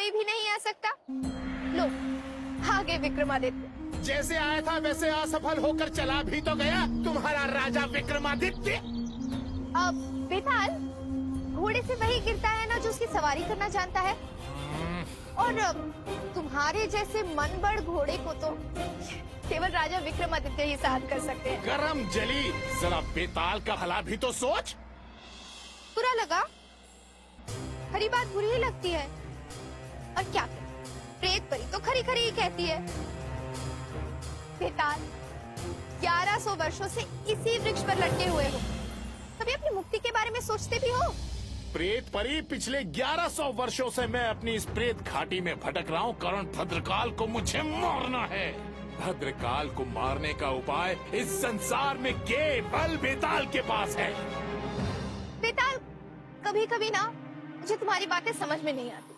कोई भी नहीं आ सकता। लो आगे विक्रमादित्य। जैसे आया था वैसे असफल होकर चला भी तो गया तुम्हारा राजा विक्रमादित्य। अब बेताल, घोड़े से वही गिरता है ना जो उसकी सवारी करना जानता है। और तुम्हारे जैसे मनबड़ घोड़े को तो केवल राजा विक्रमादित्य ही सहन कर सकते हैं। गरम जली, जरा बेताल का भला भी तो सोच। बुरा लगा? खरी बात बुरी ही लगती है। और क्या प्रेत परी तो खरी खरी ही कहती है। बेताल, 1100 वर्षों से इसी वृक्ष पर लटके हुए हो, कभी अपनी मुक्ति के बारे में सोचते भी हो? प्रेत परी, पिछले 1100 वर्षों से मैं अपनी इस प्रेत घाटी में भटक रहा हूँ, कारण भद्रकाल को मुझे मारना है। भद्रकाल को मारने का उपाय इस संसार में केवल बेताल के पास है। बेताल, कभी कभी ना मुझे तुम्हारी बातें समझ में नहीं आती।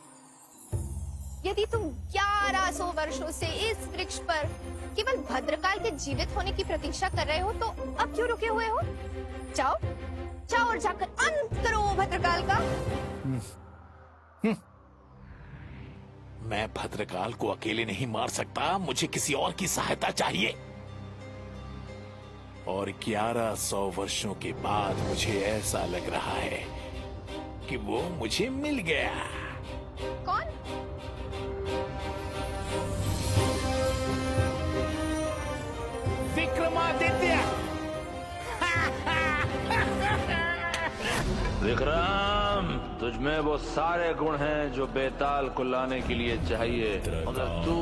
यदि तुम 1100 वर्षों से इस वृक्ष पर केवल भद्रकाल के जीवित होने की प्रतीक्षा कर रहे हो तो अब क्यों रुके हुए हो? जाओ जाओ और जाकर अंत करो भद्रकाल का। मैं भद्रकाल को अकेले नहीं मार सकता, मुझे किसी और की सहायता चाहिए। और 1100 वर्षों के बाद मुझे ऐसा लग रहा है कि वो मुझे मिल गया। कौन? विक्रमादित्य। विक्रम, तुझमें वो सारे गुण हैं जो बेताल को लाने के लिए चाहिए, मगर तू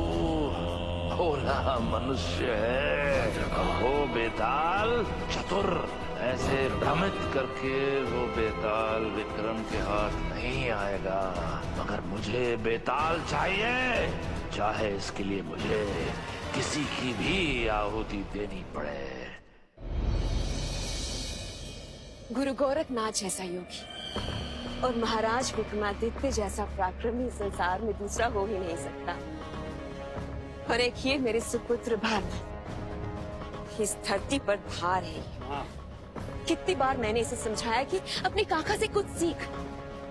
भोला मनुष्य है। वो बेताल चतुर, ऐसे भ्रमित करके वो बेताल विक्रम के हाथ नहीं आएगा। मगर मुझे बेताल चाहिए, चाहे इसके लिए मुझे किसी की भी आहुति देनी पड़े। गुरु गोरखनाथ जैसा योगी और महाराज विक्रमादित्य जैसा पराक्रमी संसार में दूसरा हो ही नहीं सकता। और एक ये मेरे सुपुत्र भरत इस धरती पर भार है। कितनी बार मैंने इसे समझाया कि अपनी काका से कुछ सीख,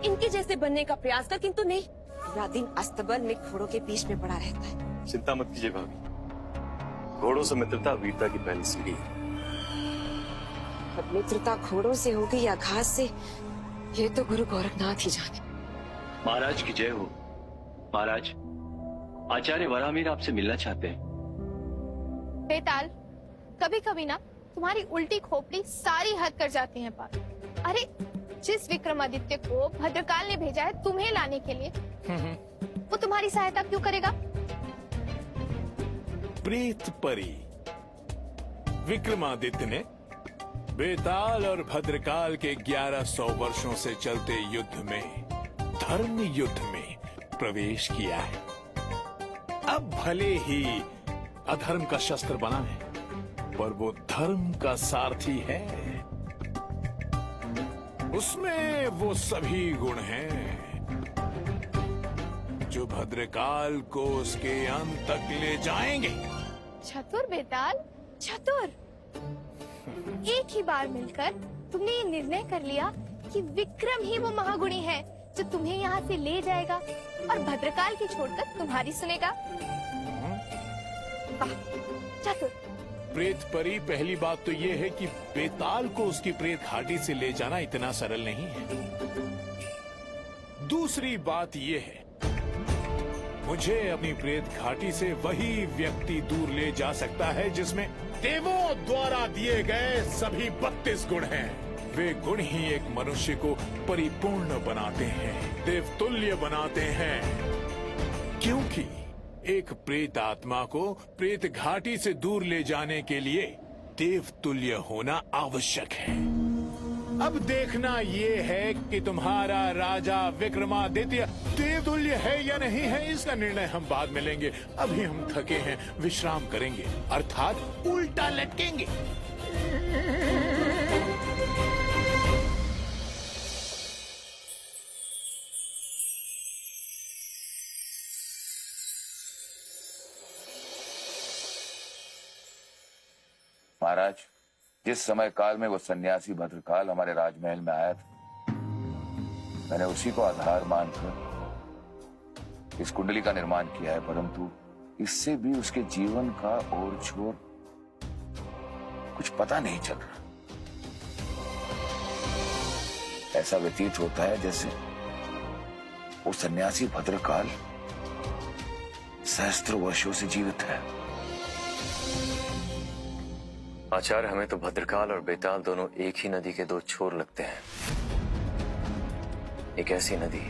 इनके जैसे बनने का प्रयास कर, किंतु नहीं, पूरा दिन अस्तबल में घोड़ों के बीच में पड़ा रहता है। चिंता मत कीजिए भाभी, घोड़ों से मित्रता वीरता की पहली सीढ़ी है। अब मित्रता घोड़ों से होगी या घास से, ये तो गुरु गोरखनाथ ही जाने। महाराज की जय हो। महाराज, आचार्य वराहमिहिर आपसे मिलना चाहते हैं। बेताल, कभी कभी ना तुम्हारी उल्टी खोपड़ी सारी हद कर जाती है पार। अरे, जिस विक्रमादित्य को भद्रकाल ने भेजा है तुम्हें लाने के लिए, वो तुम्हारी सहायता क्यों करेगा? प्रेत परी, विक्रमादित्य ने बेताल और भद्रकाल के 1100 वर्षों से चलते युद्ध में, धर्म युद्ध में प्रवेश किया है। अब भले ही अधर्म का शस्त्र बना है, पर वो धर्म का सारथी है। उसमें वो सभी गुण हैं जो भद्रकाल को उसके अंत तक ले जाएंगे। चतुर बेताल, चतुर। एक ही बार मिलकर तुमने ये निर्णय कर लिया कि विक्रम ही वो महागुणी है जो तुम्हें यहाँ से ले जाएगा और भद्रकाल की छोड़कर तुम्हारी सुनेगा। वाह, चतुर। प्रेत परी, पहली बात तो ये है कि बेताल को उसकी प्रेत घाटी से ले जाना इतना सरल नहीं है। दूसरी बात ये है, मुझे अपनी प्रेत घाटी से वही व्यक्ति दूर ले जा सकता है जिसमें देवों द्वारा दिए गए सभी 32 गुण हैं। वे गुण ही एक मनुष्य को परिपूर्ण बनाते हैं, देवतुल्य बनाते हैं। क्योंकि एक प्रेत आत्मा को प्रेत घाटी से दूर ले जाने के लिए देवतुल्य होना आवश्यक है। अब देखना ये है कि तुम्हारा राजा विक्रमादित्य देवतुल्य है या नहीं है, इसका निर्णय हम बाद में लेंगे। अभी हम थके हैं, विश्राम करेंगे, अर्थात उल्टा लटकेंगे। महाराज, जिस समय काल में वो सन्यासी भद्रकाल हमारे राजमहल में आया था, मैंने उसी को आधार मानकर इस कुंडली का निर्माण किया है, परंतु इससे भी उसके जीवन का और छोर कुछ पता नहीं चल रहा। ऐसा व्यतीत होता है जैसे वो सन्यासी भद्रकाल सहस्त्र वर्षों से जीवित है। आचार्य, हमें तो भद्रकाल और बेताल दोनों एक ही नदी के दो छोर लगते हैं। एक ऐसी नदी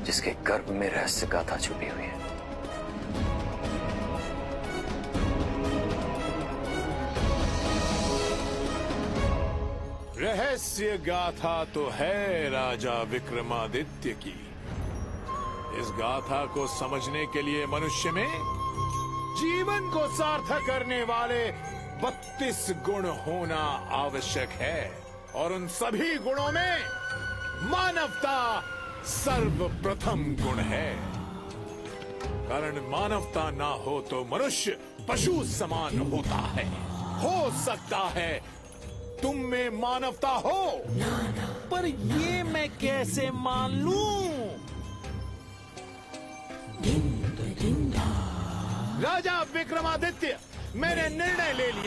जिसके गर्भ में रहस्य गाथा छुपी हुई है। रहस्य गाथा तो है राजा विक्रमादित्य की। इस गाथा को समझने के लिए मनुष्य में जीवन को सार्थक करने वाले 32 गुण होना आवश्यक है, और उन सभी गुणों में मानवता सर्वप्रथम गुण है। कारण मानवता ना हो तो मनुष्य पशु समान होता है। हो सकता है तुम में मानवता हो, पर ये मैं कैसे मान लूं? राजा विक्रमादित्य, मैंने निर्णय ले लिया।